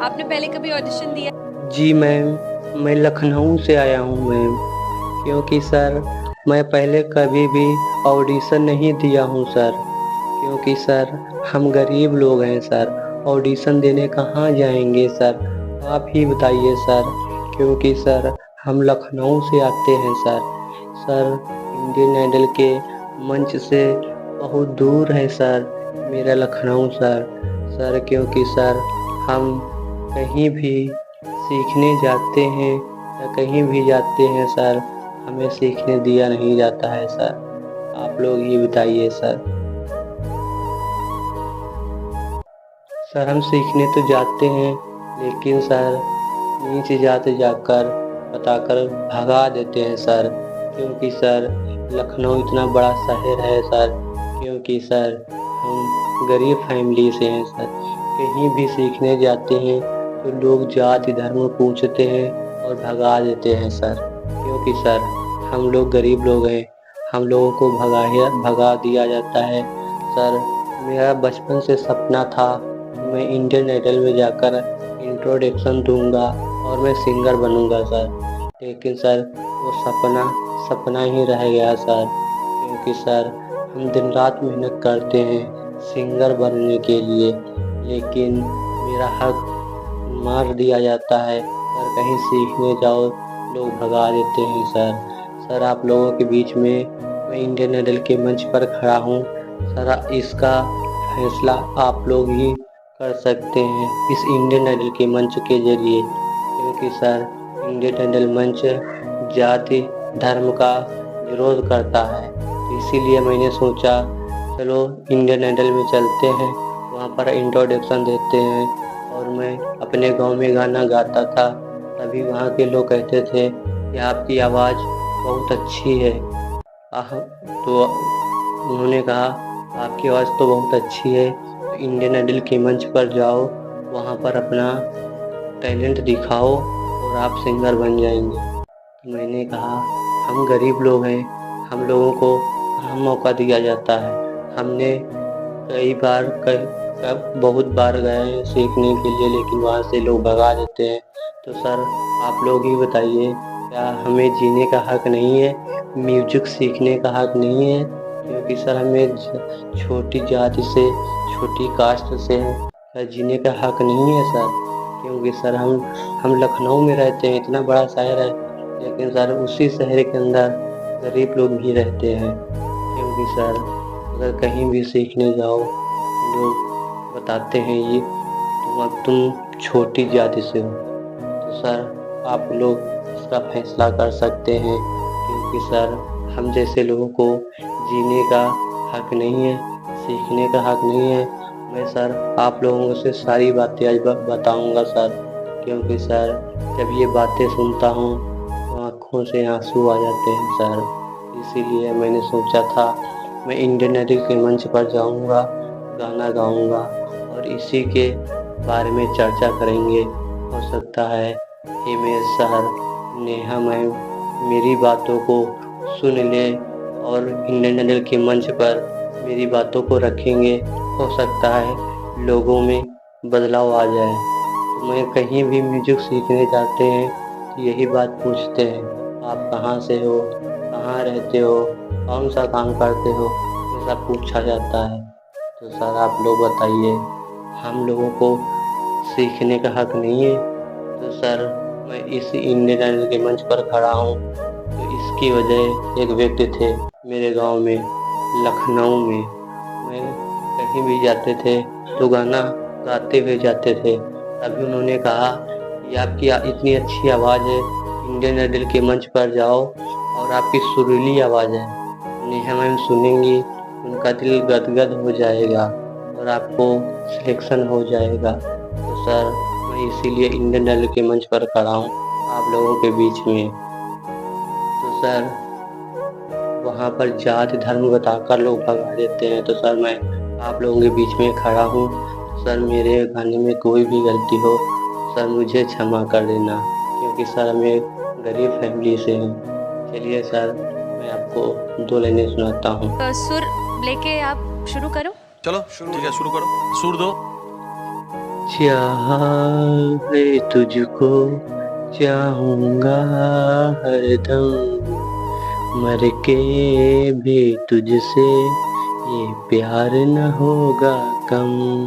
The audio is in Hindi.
आपने पहले कभी ऑडिशन दिया? जी मैम, मैं लखनऊ से आया हूँ मैम। क्योंकि सर मैं पहले कभी भी ऑडिशन नहीं दिया हूँ सर। क्योंकि सर हम गरीब लोग हैं सर, ऑडिशन देने कहाँ जाएंगे सर। आप ही बताइए सर। क्योंकि सर हम लखनऊ से आते हैं सर। सर इंडियन आइडल के मंच से बहुत दूर है सर मेरा लखनऊ सर। सर क्योंकि सर हम कहीं भी सीखने जाते हैं या कहीं भी जाते हैं सर, हमें सीखने दिया नहीं जाता है सर। आप लोग ही बताइए सर। सर हम सीखने तो जाते हैं, लेकिन सर नीचे जाते जाकर बताकर भगा देते हैं सर। क्योंकि सर लखनऊ इतना बड़ा शहर है सर। क्योंकि सर हम गरीब फैमिली से हैं सर। कहीं भी सीखने जाते हैं तो लोग जाति धर्म पूछते हैं और भगा देते हैं सर। क्योंकि सर हम लोग गरीब लोग हैं, हम लोगों को भगा दिया जाता है सर। मेरा बचपन से सपना था कि मैं इंडियन आइडल में जाकर इंट्रोडक्शन दूंगा और मैं सिंगर बनूंगा सर। लेकिन सर वो सपना सपना ही रह गया सर। क्योंकि सर हम दिन रात मेहनत करते हैं सिंगर बनने के लिए, लेकिन मेरा हक मार दिया जाता है सर। कहीं सीखने जाओ लोग भगा देते हैं सर। सर आप लोगों के बीच में मैं इंडियन आइडल के मंच पर खड़ा हूँ सर। इसका फैसला आप लोग ही कर सकते हैं इस इंडियन आइडल के मंच के जरिए। क्योंकि सर इंडियन आइडल मंच जाति धर्म का विरोध करता है, तो इसीलिए मैंने सोचा चलो इंडियन आइडल में चलते हैं, वहाँ पर इंट्रोडक्शन देते हैं। और मैं अपने गांव में गाना गाता था, तभी वहाँ के लोग कहते थे कि आपकी आवाज़ बहुत अच्छी है। तो उन्होंने कहा आपकी आवाज़ तो बहुत अच्छी है, तो इंडियन आइडल के मंच पर जाओ, वहाँ पर अपना टैलेंट दिखाओ और आप सिंगर बन जाएंगे। तो मैंने कहा हम गरीब लोग हैं, हम लोगों को कहाँ मौका दिया जाता है। हमने बहुत बार गए हैं सीखने के लिए, लेकिन वहाँ से लोग भगा देते हैं। तो सर आप लोग ही बताइए, क्या हमें जीने का हक नहीं है, म्यूजिक सीखने का हक नहीं है? क्योंकि सर हमें छोटी जाति से छोटी कास्ट से क्या जीने का हक नहीं है सर? क्योंकि सर हम लखनऊ में रहते हैं, इतना बड़ा शहर है, लेकिन सर उसी शहर के अंदर गरीब लोग भी रहते हैं। क्योंकि सर अगर कहीं भी सीखने जाओ लोग बताते हैं ये तुम छोटी जाति से हो। तो सर आप लोग इसका फैसला कर सकते हैं। क्योंकि सर हम जैसे लोगों को जीने का हक नहीं है, सीखने का हक नहीं है। मैं सर आप लोगों से सारी बातें आज बताऊंगा सर। क्योंकि सर जब ये बातें सुनता हूँ तो आँखों से आंसू आ जाते हैं सर। इसीलिए मैंने सोचा था मैं इंडियन आइडल के मंच पर जाऊंगा, गाना गाऊंगा और इसी के बारे में चर्चा करेंगे। हो सकता है हिमेश सर, नेहा मैम मेरी बातों को सुन ले और इंडियन आइडल के मंच पर मेरी बातों को रखेंगे। हो सकता है लोगों में बदलाव आ जाए। तो मैं कहीं भी म्यूजिक सीखने जाते हैं तो यही बात पूछते हैं, आप कहाँ से हो, कहाँ रहते हो, कौन सा काम करते हो, ऐसा पूछा जाता है। तो सर आप लोग बताइए, हम लोगों को सीखने का हक नहीं है? तो सर मैं इस इंडियन आइडल के मंच पर खड़ा हूँ तो इसकी वजह एक व्यक्ति थे मेरे गांव में लखनऊ में। मैं कहीं भी जाते थे तो गाना गाते हुए जाते थे, तभी उन्होंने कहा कि आपकी इतनी अच्छी आवाज़ है, इंडियन आइडल के मंच पर जाओ और आपकी सुरीली आवाज़ है, नेहा मैम सुनेंगी, उनका दिल गदगद हो जाएगा और आपको सिलेक्शन हो जाएगा। तो सर मैं इसीलिए इंडियन आइडल के मंच पर खड़ा हूँ आप लोगों के बीच में। तो सर वहाँ पर जाति धर्म बताकर लोग भगा देते हैं। तो सर मैं आप लोगों के बीच में खड़ा हूँ। तो सर मेरे गाने में कोई भी गलती हो सर मुझे क्षमा कर देना, क्योंकि सर मैं गरीब फैमिली से हूँ। चलिए सर मैं आपको 2 लाइनें सुनाता हूँ। सुर लेके आप शुरू करो। चलो ठीक है, शुरू करो, सुर दो। चाहा है तुझको, चाहूंगा हरदम, मर के भी तुझसे ये प्यार न होगा कम।